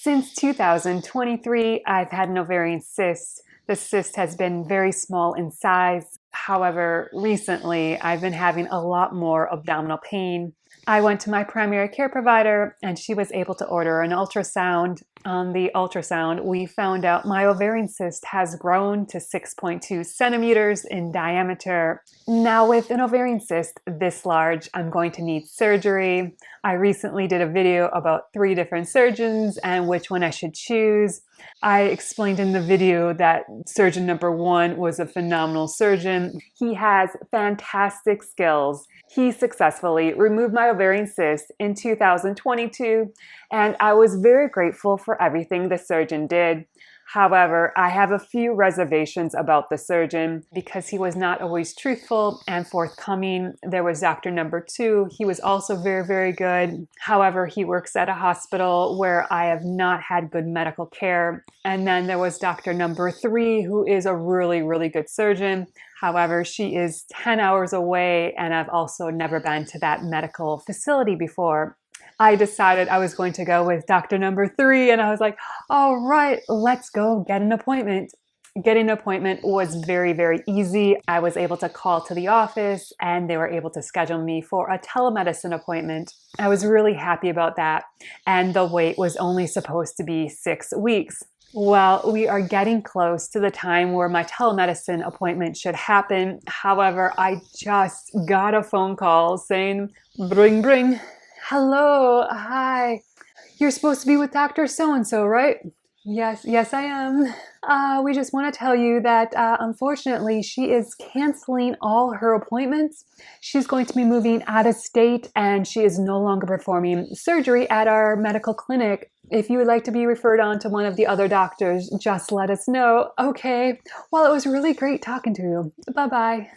Since 2023, I've had an ovarian cyst. The cyst has been very small in size. However, recently I've been having a lot more abdominal pain. I went to my primary care provider and she was able to order an ultrasound. On the ultrasound, we found out my ovarian cyst has grown to 6.2 centimeters in diameter. Now, with an ovarian cyst this large, I'm going to need surgery. I recently did a video about 3 different surgeons and which one I should choose. I explained in the video that surgeon number 1 was a phenomenal surgeon. He has fantastic skills. He successfully removed my ovarian cyst in 2022, and I was very grateful for everything the surgeon did. However, I have a few reservations about the surgeon because he was not always truthful and forthcoming. There was doctor number 2. He was also very good. However, he works at a hospital where I have not had good medical care. And then there was doctor number 3, who is a really good surgeon. However, she is 10 hours away, and I've also never been to that medical facility before. I decided I was going to go with doctor number 3, and I was like, all right, let's go get an appointment. Getting an appointment was very easy. I was able to call to the office and they were able to schedule me for a telemedicine appointment. I was really happy about that. And the wait was only supposed to be 6 weeks. Well, we are getting close to the time where my telemedicine appointment should happen. However, I just got a phone call saying, bring. Hello, hi. You're supposed to be with Dr. So-and-so, right? Yes, I am. We just want to tell you that unfortunately she is canceling all her appointments. She's going to be moving out of state and she is no longer performing surgery at our medical clinic. If you would like to be referred on to one of the other doctors, just let us know. Okay. Well, it was really great talking to you. Bye-bye.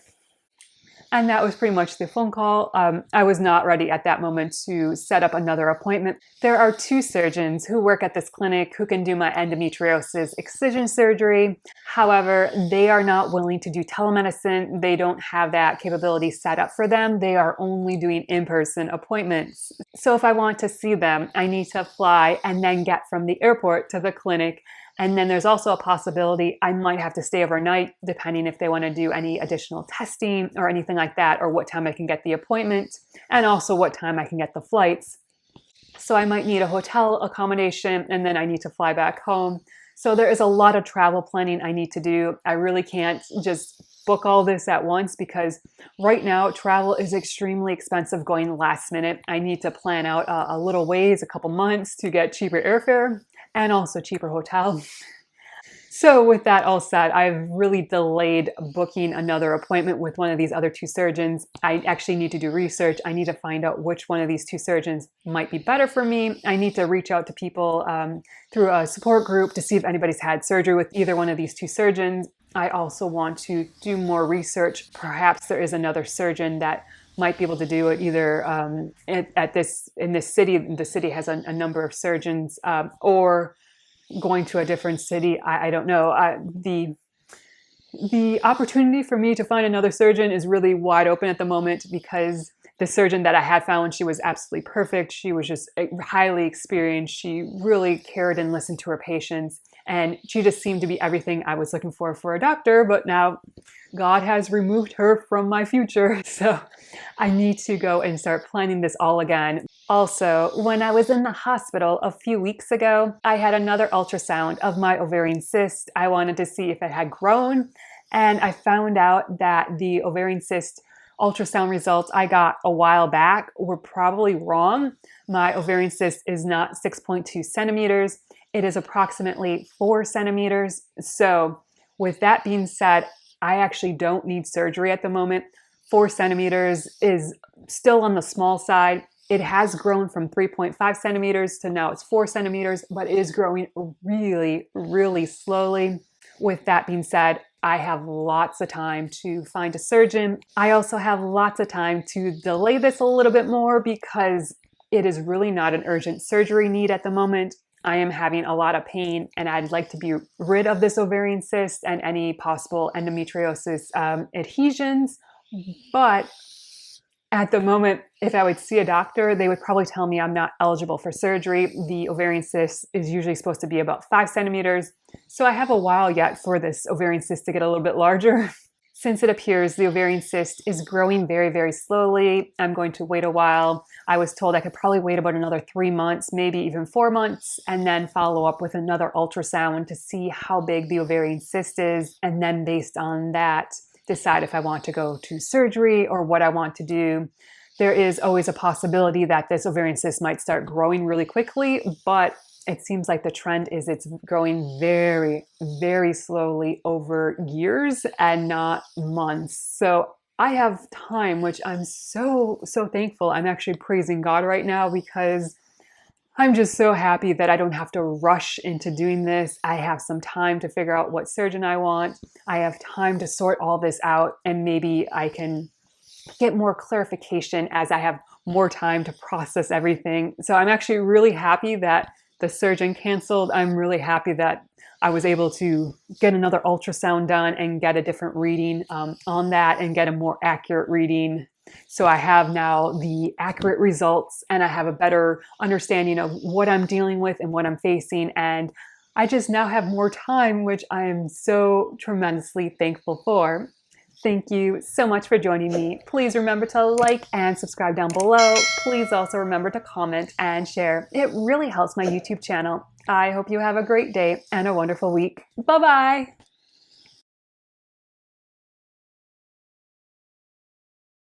And that was pretty much the phone call. I was not ready at that moment to set up another appointment. There are 2 surgeons who work at this clinic who can do my endometriosis excision surgery. However, they are not willing to do telemedicine. They don't have that capability set up for them. They are only doing in-person appointments. So if I want to see them, I need to fly and then get from the airport to the clinic. And then there's also a possibility I might have to stay overnight, depending if they want to do any additional testing or anything like that, or what time I can get the appointment, and also what time I can get the flights. So I might need a hotel accommodation, and then I need to fly back home. So there is a lot of travel planning I need to do. I really can't just book all this at once because right now travel is extremely expensive going last minute. I need to plan out a little ways, a couple months to get cheaper airfare and also cheaper hotel. So with that all said, I've really delayed booking another appointment with one of these other 2 surgeons. I actually need to do research. I need to find out which one of these 2 surgeons might be better for me. I need to reach out to people through a support group to see if anybody's had surgery with either one of these 2 surgeons. I also want to do more research. Perhaps there is another surgeon that might be able to do it either in this city. The city has a number of surgeons, or going to a different city. I don't know. The opportunity for me to find another surgeon is really wide open at the moment because the surgeon that I had found, she was absolutely perfect. She was just highly experienced. She really cared and listened to her patients. And she just seemed to be everything I was looking for a doctor. But now God has removed her from my future. So I need to go and start planning this all again. Also, when I was in the hospital a few weeks ago, I had another ultrasound of my ovarian cyst. I wanted to see if it had grown. And I found out that the ovarian cyst ultrasound results I got a while back were probably wrong. My ovarian cyst is not 6.2 centimeters. It is approximately 4 centimeters. So with that being said, I actually don't need surgery at the moment. 4 centimeters is still on the small side. It has grown from 3.5 centimeters to now it's 4 centimeters, but it is growing really slowly. With that being said, I have lots of time to find a surgeon. I also have lots of time to delay this a little bit more because it is really not an urgent surgery need at the moment. I am having a lot of pain and I'd like to be rid of this ovarian cyst and any possible endometriosis adhesions, but At the moment, if I would see a doctor, they would probably tell me I'm not eligible for surgery. The ovarian cyst is usually supposed to be about 5 centimeters. So I have a while yet for this ovarian cyst to get a little bit larger. Since it appears the ovarian cyst is growing very, very slowly, I'm going to wait a while. I was told I could probably wait about another 3 months, maybe even 4 months, and then follow up with another ultrasound to see how big the ovarian cyst is. And then based on that, decide if I want to go to surgery or what I want to do. There is always a possibility that this ovarian cyst might start growing really quickly, but it seems like the trend is it's growing very, very slowly over years and not months. So I have time, which I'm so thankful. I'm actually praising God right now because I'm just so happy that I don't have to rush into doing this. I have some time to figure out what surgeon I want. I have time to sort all this out, and maybe I can get more clarification as I have more time to process everything. So I'm actually really happy that the surgeon canceled. I'm really happy that I was able to get another ultrasound done and get a different reading on that and get a more accurate reading. So I have now the accurate results and I have a better understanding of what I'm dealing with and what I'm facing. And I just now have more time, which I am so tremendously thankful for. Thank you so much for joining me. Please remember to like and subscribe down below. Please also remember to comment and share. It really helps my YouTube channel. I hope you have a great day and a wonderful week. Bye-bye.